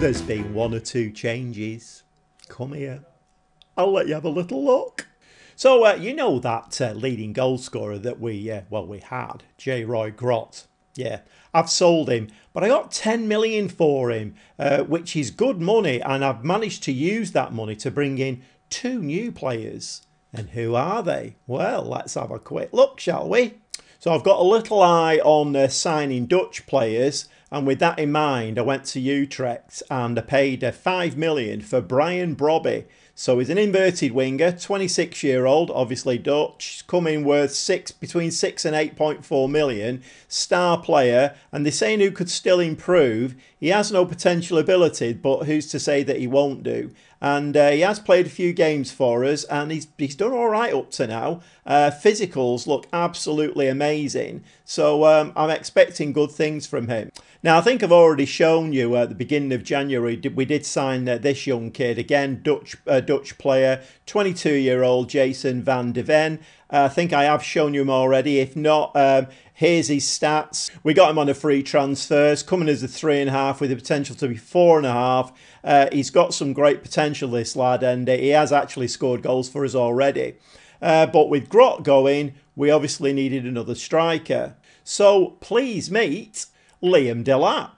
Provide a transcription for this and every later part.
There's been one or two changes. Come here. I'll let you have a little look. So, you know that leading goal scorer that we had, J. Roy Grott. Yeah, I've sold him, but I got 10 million for him, which is good money, and I've managed to use that money to bring in 2 new players. And who are they? Well, let's have a quick look, shall we? So I've got a little eye on signing Dutch players, and with that in mind, I went to Utrecht and I paid 5 million for Brian Brobby. So he's an inverted winger, 26-year-old, obviously Dutch, coming worth between 6 and 8.4 million, star player, and they're saying who could still improve. He has no potential ability, but who's to say that he won't do? And he has played a few games for us, and he's done all right up to now. Physicals look absolutely amazing, so I'm expecting good things from him. Now, I think I've already shown you at the beginning of January, we did sign this young kid, again, Dutch player, 22-year-old Jason van de Ven. I think I have shown you him already. If not, here's his stats. We got him on a free transfers, coming as a 3.5 with the potential to be 4.5. He's got some great potential, this lad, and he has actually scored goals for us already. But with Grott going, we obviously needed another striker. So please meet Liam Delap.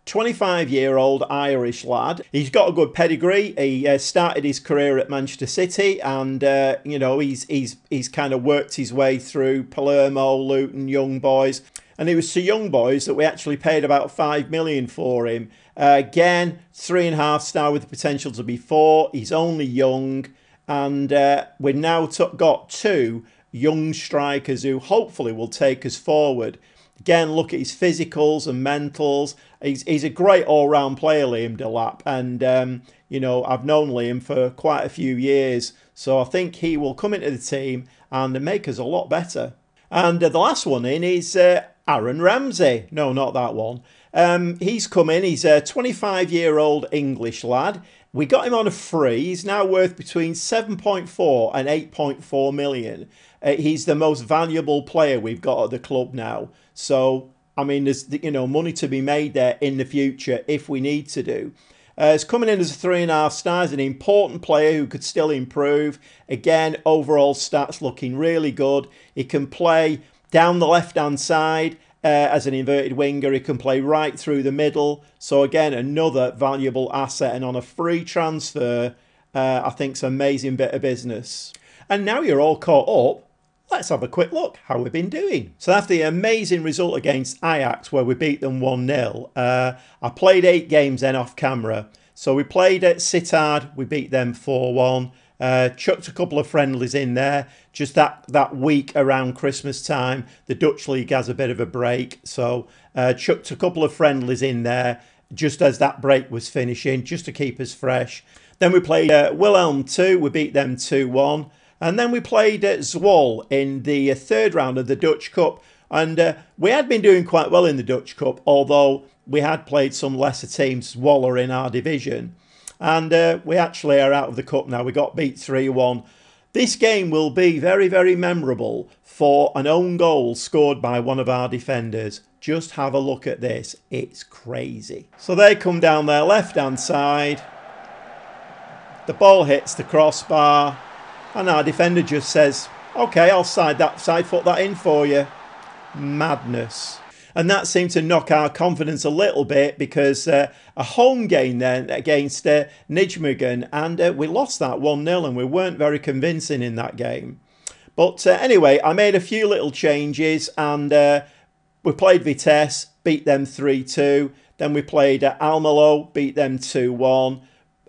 25-year-old Irish lad. He's got a good pedigree. He started his career at Manchester City, and you know, he's kind of worked his way through Palermo, Luton, Young Boys, and it was to Young Boys that we actually paid about 5 million for him. Again, 3.5 star with the potential to be 4. He's only young, and we've now got 2 young strikers who hopefully will take us forward. Again, look at his physicals and mentals. He's a great all-round player, Liam Delap. And, you know, I've known Liam for quite a few years. So I think he will come into the team and make us a lot better. And the last one in is Aaron Ramsey. No, not that one. He's come in. He's a 25-year-old English lad. We got him on a free. He's now worth between 7.4 and 8.4 million. He's the most valuable player we've got at the club now. So, I mean, there's, you know, money to be made there in the future if we need to do. He's coming in as a 3.5 stars, an important player who could still improve. Again, overall stats looking really good. He can play down the left-hand side as an inverted winger. He can play right through the middle. So, again, another valuable asset. And on a free transfer, I think it's an amazing bit of business. And now you're all caught up, let's have a quick look how we've been doing. So after the amazing result against Ajax where we beat them 1-0, I played 8 games then off camera. So we played at Sittard, we beat them 4-1. Chucked a couple of friendlies in there. Just that week around Christmas time, the Dutch League has a bit of a break. So chucked a couple of friendlies in there just as that break was finishing, just to keep us fresh. Then we played Wilhelm 2, we beat them 2-1. And then we played Zwolle in the 3rd round of the Dutch Cup. And we had been doing quite well in the Dutch Cup, although we had played some lesser teams. Zwolle are in our division. And we actually are out of the cup now. We got beat 3-1. This game will be very, very memorable for an own goal scored by one of our defenders. Just have a look at this. It's crazy. So they come down their left-hand side. The ball hits the crossbar. And our defender just says, OK, I'll side foot that in for you. Madness. And that seemed to knock our confidence a little bit because a home game then against Nijmegen, and we lost that 1-0 and we weren't very convincing in that game. But anyway, I made a few little changes and we played Vitesse, beat them 3-2. Then we played Almelo, beat them 2-1.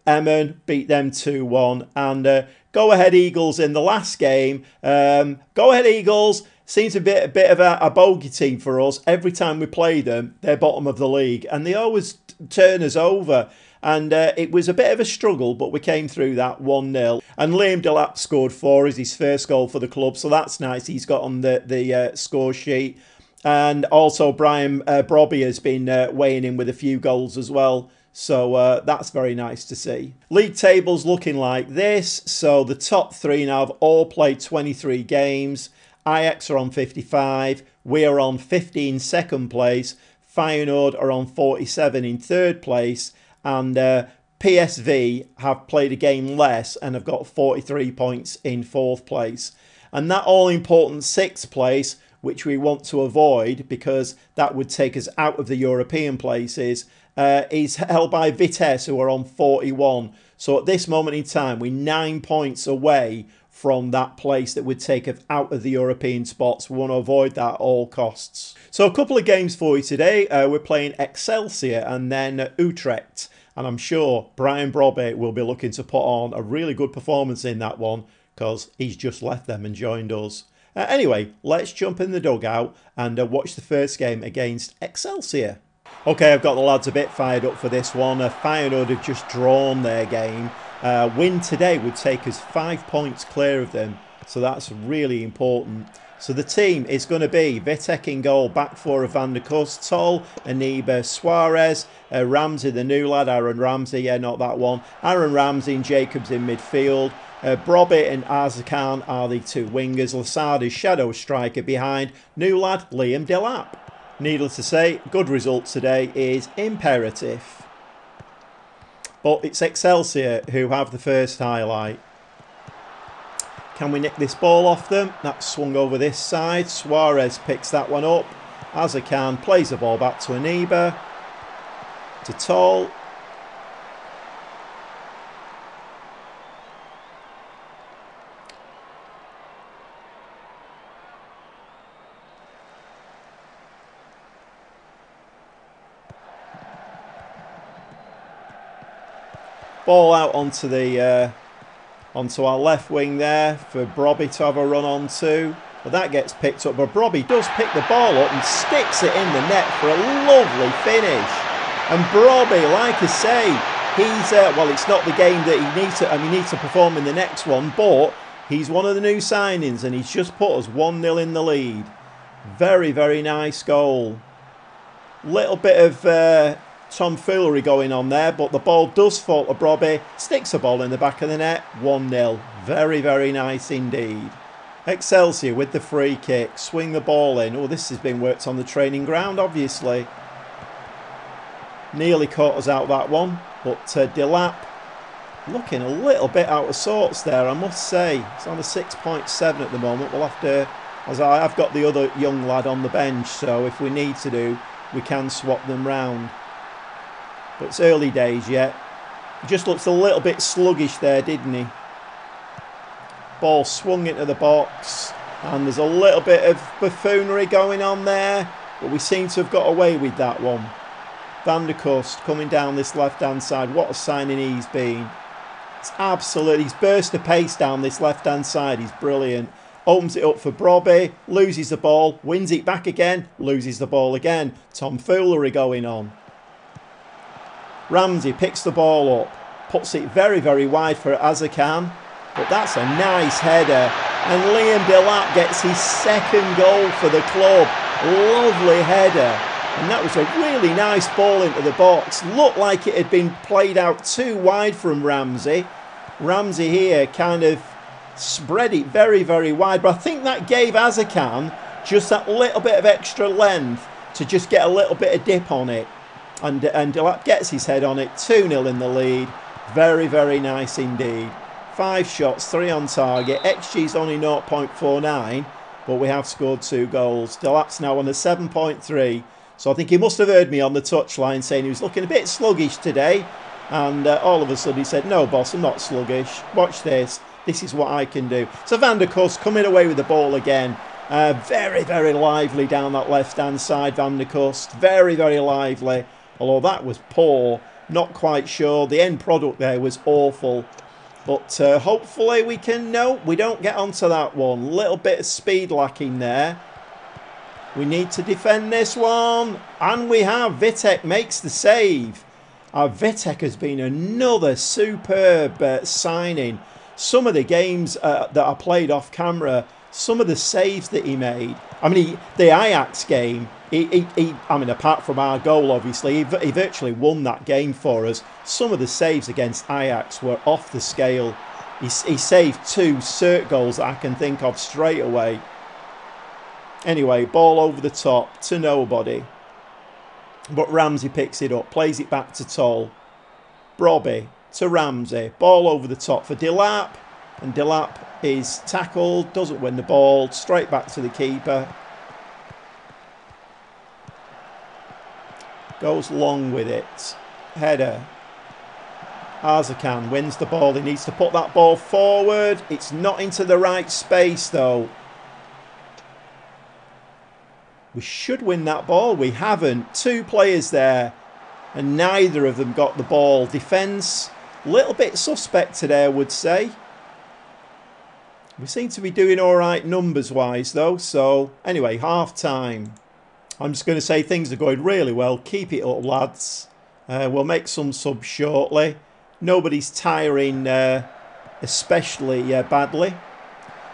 Emmen, beat them 2-1. And Go Ahead Eagles in the last game. Go Ahead Eagles seems a bit of a bogey team for us. Every time we play them, they're bottom of the league. And they always turn us over. And it was a bit of a struggle, but we came through that 1-0. And Liam Delap scored 4 as his first goal for the club. So that's nice. He's got on the score sheet. And also Brian Brobby has been weighing in with a few goals as well. So that's very nice to see. League table's looking like this. So the top 3 now have all played 23 games. Ajax are on 55. We are on 50 in second place. Feyenoord are on 47 in third place. and PSV have played a game less and have got 43 points in 4th place. And that all-important 6th place, which we want to avoid because that would take us out of the European places, is held by Vitesse, who are on 41. So at this moment in time, we're 9 points away from that place that would take us out of the European spots. We want to avoid that at all costs. So a couple of games for you today. We're playing Excelsior and then Utrecht. And I'm sure Brian Brobby will be looking to put on a really good performance in that one because he's just left them and joined us. Anyway, let's jump in the dugout and watch the first game against Excelsior. Okay, I've got the lads a bit fired up for this one. Feyenoord have just drawn their game. Win today would take us 5 points clear of them. So that's really important. So the team is going to be Vitek in goal, back four of Van der Kust, Tol, Aniba, Suarez, Ramsey, the new lad, Aaron Ramsey, yeah, not that one. Aaron Ramsey and Jacobs in midfield. Brobby and Arzakan are the 2 wingers. Lassard is shadow striker behind. New lad, Liam Delap. Needless to say, good result today is imperative. But it's Excelsior who have the first highlight. Can we nick this ball off them? That's swung over this side. Suarez picks that one up. Arzakan plays the ball back to Aniba. To Tol. Ball out onto the onto our left wing there for Brobby to have a run onto. But that gets picked up. But Brobby does pick the ball up and sticks it in the net for a lovely finish. And Brobby, like I say, he's well, it's not the game that he needs to. I mean, he needs to perform in the next one, but he's one of the new signings, and he's just put us 1-0 in the lead. Very, very nice goal. Little bit of tomfoolery going on there, but the ball does fall to Brobby, sticks the ball in the back of the net, 1-0. Very, very nice indeed. Excelsior with the free kick, swing the ball in. Oh, this has been worked on the training ground, obviously. Nearly caught us out that one, but Delap looking a little bit out of sorts there, I must say. It's on a 6.7 at the moment. We'll have to, as I've got the other young lad on the bench, so if we need to do, we can swap them round. But it's early days yet. He just looks a little bit sluggish there, didn't he? Ball swung into the box. And there's a little bit of buffoonery going on there. But we seem to have got away with that one. Van der Kust coming down this left-hand side. What a signing he's been. It's absolutely... He's burst of pace down this left-hand side. He's brilliant. Opens it up for Brobby. Loses the ball. Wins it back again. Loses the ball again. Tomfoolery going on. Ramsey picks the ball up, puts it very, very wide for Arzakan, but that's a nice header. And Liam Delap gets his 2nd goal for the club. Lovely header. And that was a really nice ball into the box. Looked like it had been played out too wide from Ramsey. Ramsey here kind of spread it very, very wide. But I think that gave Arzakan just that little bit of extra length to just get a little bit of dip on it. And Delap gets his head on it. 2-0 in the lead. Very, very nice indeed. 5 shots, 3 on target. XG's only 0.49, but we have scored 2 goals. Delap's now on a 7.3. So I think he must have heard me on the touchline saying he was looking a bit sluggish today. And all of a sudden he said, "No, boss, I'm not sluggish. Watch this. This is what I can do." So Van der Kust coming away with the ball again. Very, very lively down that left-hand side, Van der Kust. Very, very lively. Although that was poor, not quite sure. The end product there was awful. But hopefully we can... No, we don't get onto that one. Little bit of speed lacking there. We need to defend this one. And we have. Vitek makes the save. Vitek has been another superb signing. Some of the games that I played off camera, some of the saves that he made. I mean, the Ajax game... I mean, apart from our goal, obviously, he virtually won that game for us. Some of the saves against Ajax were off the scale. He saved 2 cert goals that I can think of straight away. Anyway, ball over the top to nobody. But Ramsey picks it up, plays it back to Tol. Brobby to Ramsey. Ball over the top for Delap. And Delap is tackled, doesn't win the ball. Straight back to the keeper. Goes long with it. Header. Arzakan wins the ball. He needs to put that ball forward. It's not into the right space though. We should win that ball. We haven't. Two players there and neither of them got the ball. Defence, a little bit suspect today, I would say. We seem to be doing all right numbers wise though. So anyway, half time. I'm just going to say things are going really well. Keep it up, lads. We'll make some subs shortly. Nobody's tiring especially badly.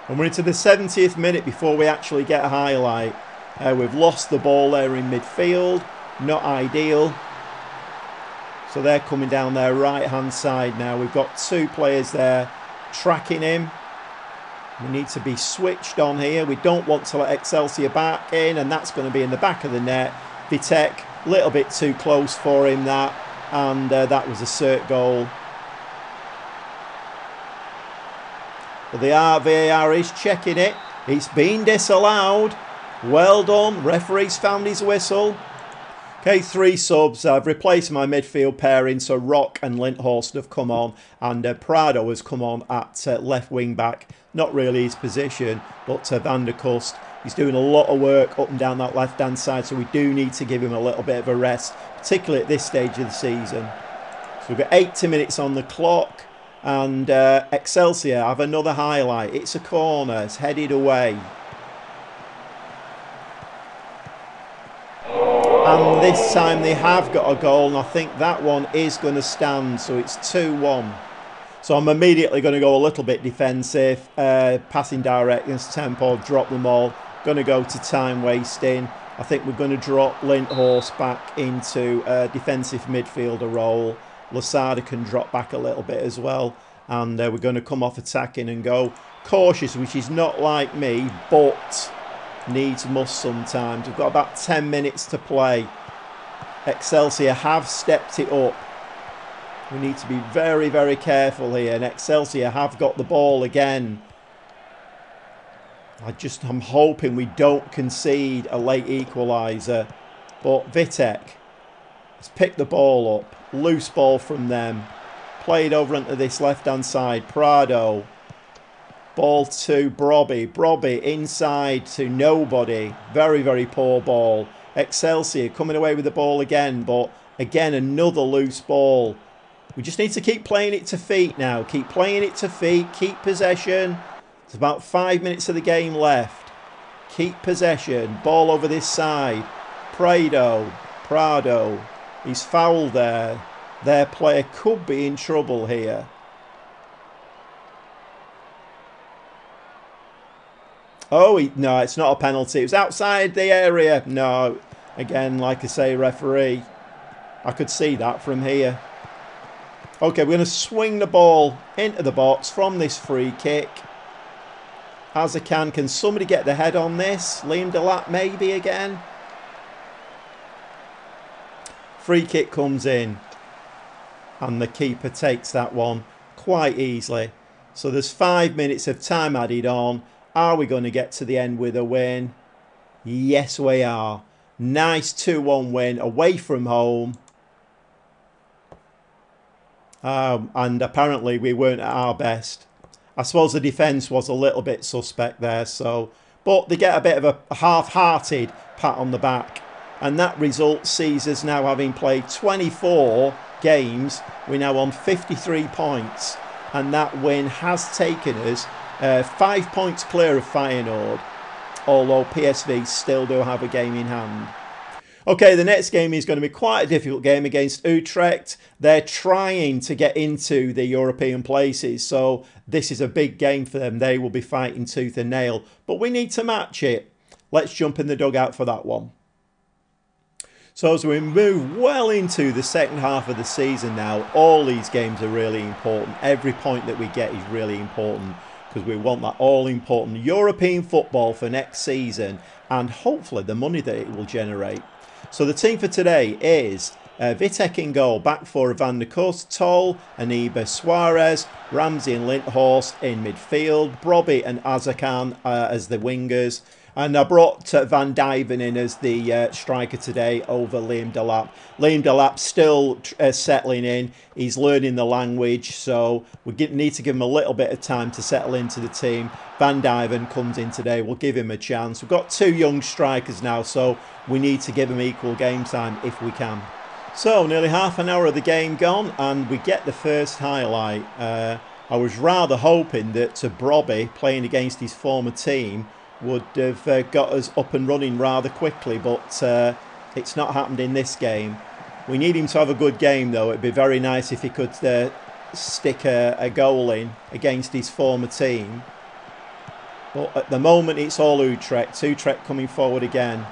And we're into the 70th minute before we actually get a highlight. We've lost the ball there in midfield. Not ideal. So they're coming down their right-hand side now. We've got two players there tracking him. We need to be switched on here. We don't want to let Excelsior back in. And that's going to be in the back of the net. Vitek, a little bit too close for him, that. And that was a cert goal. But the VAR is checking it. It's been disallowed. Well done. Referee's found his whistle. Okay, 3 subs. I've replaced my midfield pairing. So Rock and Lindhorst have come on. And Prado has come on at left wing back. Not really his position. But Van der Kust, he's doing a lot of work up and down that left-hand side. So we do need to give him a little bit of a rest. Particularly at this stage of the season. So we've got 80 minutes on the clock. And Excelsior have another highlight. It's a corner. It's headed away. And this time they have got a goal. And I think that one is going to stand. So it's 2-1. So I'm immediately going to go a little bit defensive. Passing direct against tempo. Drop them all. Going to go to time wasting. I think we're going to drop Lindhorst back into a defensive midfielder role. Lasada can drop back a little bit as well. And we're going to come off attacking and go cautious, which is not like me, but needs must sometimes. We've got about 10 minutes to play. Excelsior have stepped it up. We need to be very, very careful here. And Excelsior have got the ball again. I'm hoping we don't concede a late equaliser. But Vitek has picked the ball up. Loose ball from them. Played over onto this left-hand side. Prado. Ball to Brobby. Brobby inside to nobody. Very, very poor ball. Excelsior coming away with the ball again. But again, another loose ball. We just need to keep playing it to feet now. Keep playing it to feet. Keep possession. There's about 5 minutes of the game left. Keep possession. Ball over this side. Prado. He's fouled there. Their player could be in trouble here. Oh, no, it's not a penalty. It was outside the area. No. Again, like I say, referee. I could see that from here. Okay, we're going to swing the ball into the box from this free kick. As I can somebody get the head on this? Liam Delap maybe again? Free kick comes in. And the keeper takes that one quite easily. So there's 5 minutes of time added on. Are we going to get to the end with a win? Yes, we are. Nice 2-1 win away from home. And apparently we weren't at our best. I suppose the defence was a little bit suspect there. But they get a bit of a half-hearted pat on the back. And that result sees us now having played 24 games. We're now on 53 points. And that win has taken us 5 points clear of Feyenoord. Although PSV still do have a game in hand. Okay, the next game is going to be quite a difficult game against Utrecht. They're trying to get into the European places, so this is a big game for them. They will be fighting tooth and nail, but we need to match it. Let's jump in the dugout for that one. So as we move well into the second half of the season now, all these games are really important. Every point that we get is really important because we want that all-important European football for next season and hopefully the money that it will generate. So the team for today is Vitek in goal, back four Van der Kust, Toll, Aniba, Suarez, Ramsey and Lindhorst in midfield, Brobby and Azarkan as the wingers. And I brought Van Dijven in as the striker today over Liam Delap. Liam Delap's still settling in. He's learning the language, so we need to give him a little bit of time to settle into the team. Van Dijven comes in today. We'll give him a chance. We've got two young strikers now, so we need to give them equal game time if we can. So, nearly half an hour of the game gone, and we get the first highlight. I was rather hoping that Brobby, playing against his former team, would have got us up and running rather quickly, but it's not happened in this game. We need him to have a good game though. It'd be very nice if he could stick a goal in against his former team. But at the moment it's all Utrecht. Utrecht coming forward again.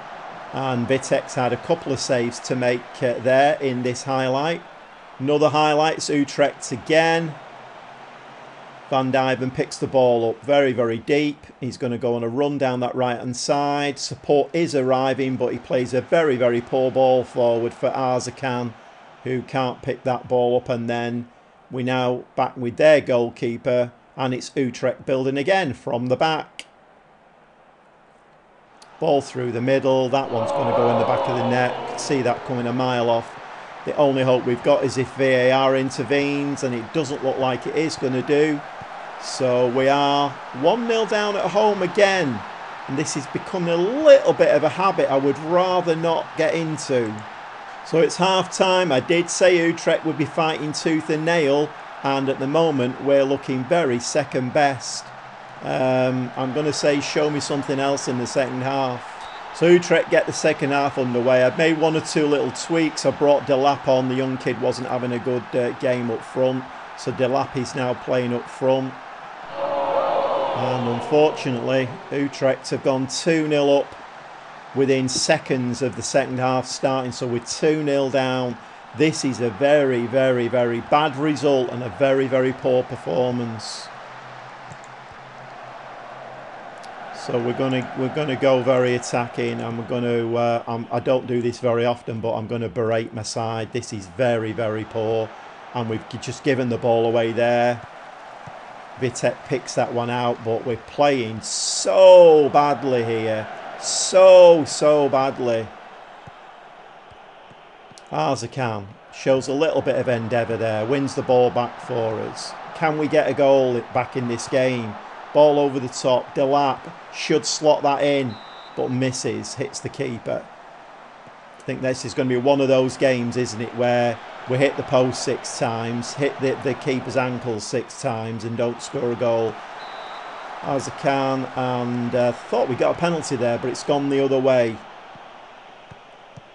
And Vitek's had a couple of saves to make there in this highlight. Another highlight, it's Utrecht again. Van Dijven picks the ball up very, very deep. He's going to go on a run down that right-hand side. Support is arriving, but he plays a very, very poor ball forward for Azarkan, who can't pick that ball up. And then we now back with their goalkeeper, and it's Utrecht building again from the back. Ball through the middle. That one's going to go in the back of the net. See that coming a mile off. The only hope we've got is if VAR intervenes, and it doesn't look like it is going to do. So we are 1-0 down at home again. And this is becoming a little bit of a habit I would rather not get into. So it's half time. I did say Utrecht would be fighting tooth and nail. And at the moment we're looking very second best. I'm going to say show me something else in the second half. So Utrecht get the second half underway. I've made one or two little tweaks. I brought Delap on. The young kid wasn't having a good game up front. So Delap is now playing up front. And unfortunately, Utrecht have gone 2-0 up within seconds of the second half starting. So we're 2-0 down. This is a very, very, very bad result and a very, very poor performance. So we're gonna go very attacking, and we're going to. I don't do this very often, but I'm going to berate my side. This is very, very poor, and we've just given the ball away there. Vitek picks that one out, but we're playing so badly here, so badly. Azarkan shows a little bit of endeavour there, wins the ball back for us. Can we get a goal back in this game? Ball over the top. Delap should slot that in, but misses, hits the keeper. I think this is going to be one of those games, isn't it, where we hit the post 6 times, hit the keeper's ankles 6 times and don't score a goal. Azarkan, and thought we got a penalty there, but it's gone the other way.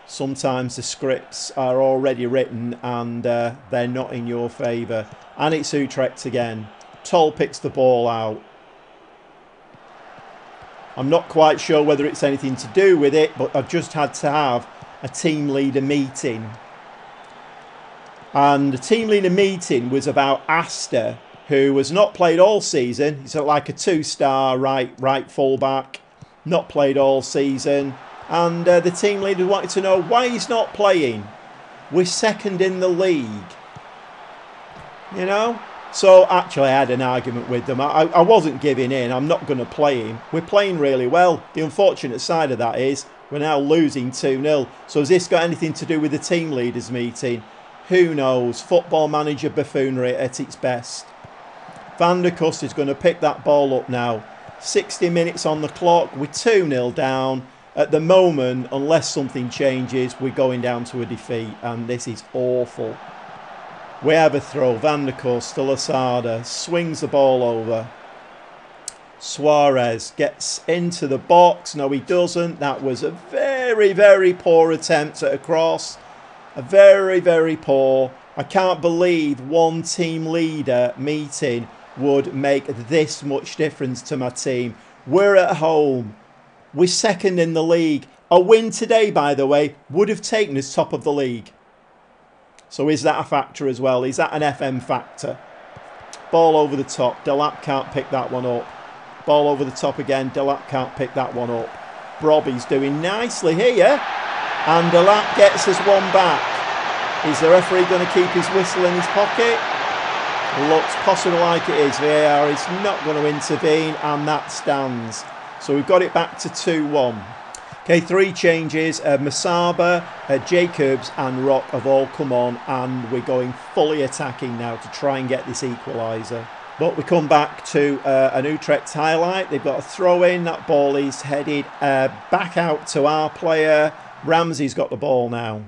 Sometimes the scripts are already written and they're not in your favour. And it's Utrecht again. Toll picks the ball out. I'm not quite sure whether it's anything to do with it, but I've just had to have a team leader meeting. And the team leader meeting was about Asta, who has not played all season. He's like a 2-star right fullback, not played all season. And the team leader wanted to know why he's not playing. We're second in the league. You know? So actually I had an argument with them. I wasn't giving in. I'm not going to play him. We're playing really well. The unfortunate side of that is we're now losing 2-0. So has this got anything to do with the team leaders meeting? Who knows? Football manager buffoonery at its best. Van der Kust is going to pick that ball up now. 60 minutes on the clock. We're 2-0 down. At the moment, unless something changes, we're going down to a defeat. And this is awful. We have a throw. Van der Kust, Lasada swings the ball over. Suarez gets into the box. No, he doesn't. That was a very, very poor attempt at a cross. A very, very poor. I can't believe one team leader meeting would make this much difference to my team. We're at home. We're second in the league. A win today, by the way, would have taken us top of the league. So is that a factor as well? Is that an FM factor? Ball over the top. Delap can't pick that one up. Ball over the top again. Delap can't pick that one up. Brobby's doing nicely here. And Delap gets us one back. Is the referee going to keep his whistle in his pocket? Looks possibly like it is. VAR is not going to intervene, and that stands. So we've got it back to 2-1. Okay, 3 changes. Masaba, Jacobs and Rock have all come on, and we're going fully attacking now to try and get this equaliser. But we come back to an Utrecht highlight. They've got a throw in. That ball is headed back out to our player. Ramsey's got the ball now.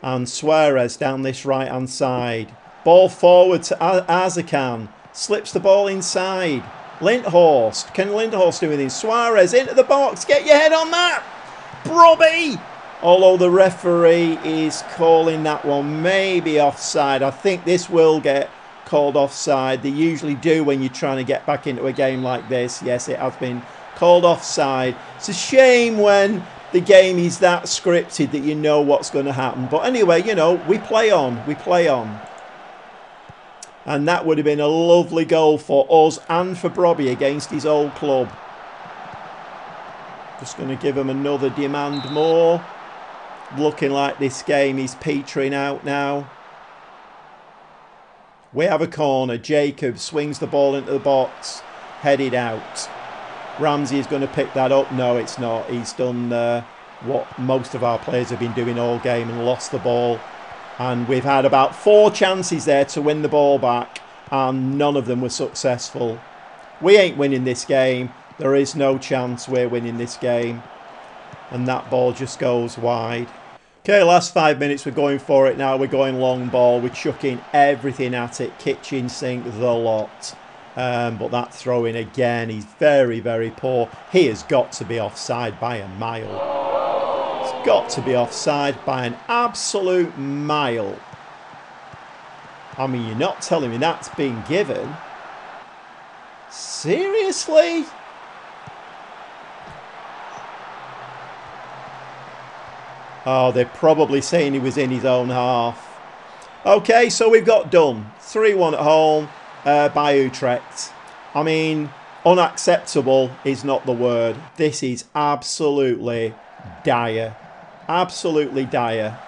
And Suarez down this right-hand side. Ball forward to Azarkan. Slips the ball inside. Lindhorst. Can Lindhorst do anything? Suarez into the box. Get your head on that. Brobby. Although the referee is calling that one maybe offside. I think this will get called offside. They usually do when you're trying to get back into a game like this. Yes, it has been called offside. It's a shame when the game is that scripted that you know what's going to happen. But anyway, you know, we play on. We play on. And that would have been a lovely goal for us and for Brobby against his old club. Just going to give him another demand more. Looking like this game is petering out now. We have a corner. Jacob swings the ball into the box. Headed out. Ramsey is going to pick that up. No, it's not. He's done what most of our players have been doing all game and lost the ball. And we've had about 4 chances there to win the ball back, and none of them were successful. We ain't winning this game. There is no chance we're winning this game. And that ball just goes wide. Okay, last 5 minutes, we're going for it now. We're going long ball. We're chucking everything at it. Kitchen sink, the lot. But that throw-in again, he's very, very poor. He has got to be offside by a mile. Got to be offside by an absolute mile. I mean, you're not telling me that's been given. Seriously? Oh, they're probably saying he was in his own half. Okay, so we've got done. 3-1 at home by Utrecht. I mean, unacceptable is not the word. This is absolutely dire. Absolutely dire.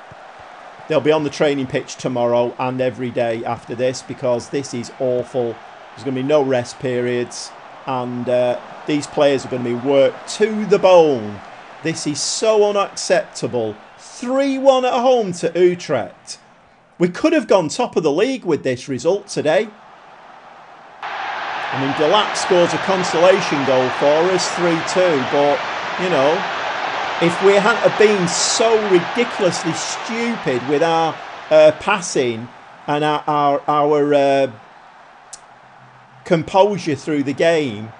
They'll be on the training pitch tomorrow and every day after this because this is awful. There's going to be no rest periods, and these players are going to be worked to the bone. This is so unacceptable. 3-1 at home to Utrecht. We could have gone top of the league with this result today. I mean, Delap scores a consolation goal for us, 3-2, but, you know, if we hadn't have been so ridiculously stupid with our passing and our composure through the game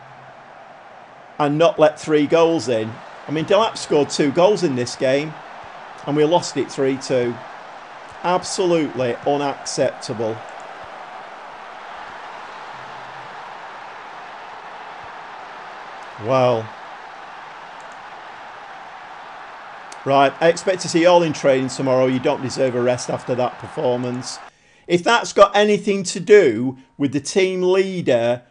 and not let 3 goals in. I mean, Delap scored 2 goals in this game and we lost it 3-2. Absolutely unacceptable. Well. Right, I expect to see you all in training tomorrow. You don't deserve a rest after that performance. If that's got anything to do with the team leader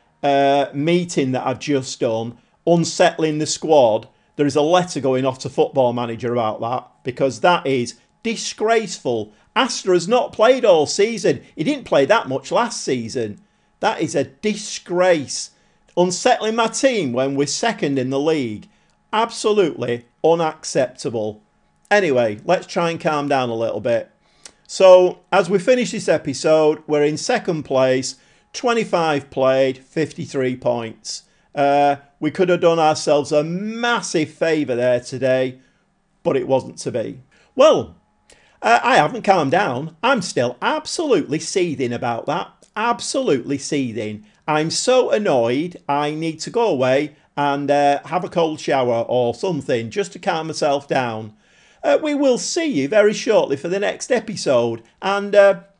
meeting that I've just done, unsettling the squad, there is a letter going off to Football Manager about that, because that is disgraceful. Astor has not played all season. He didn't play that much last season. That is a disgrace. Unsettling my team when we're second in the league. Absolutely unacceptable. Anyway, let's try and calm down a little bit. So, as we finish this episode, we're in second place, 25 played, 53 points. We could have done ourselves a massive favour there today, but it wasn't to be. Well, I haven't calmed down. I'm still absolutely seething about that. Absolutely seething. I'm so annoyed, I need to go away and have a cold shower or something just to calm myself down. We will see you very shortly for the next episode, and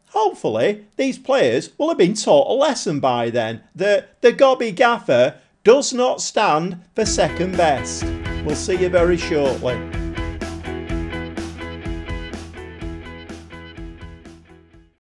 hopefully these players will have been taught a lesson by then. The Gobby Gaffer does not stand for second best. We'll see you very shortly.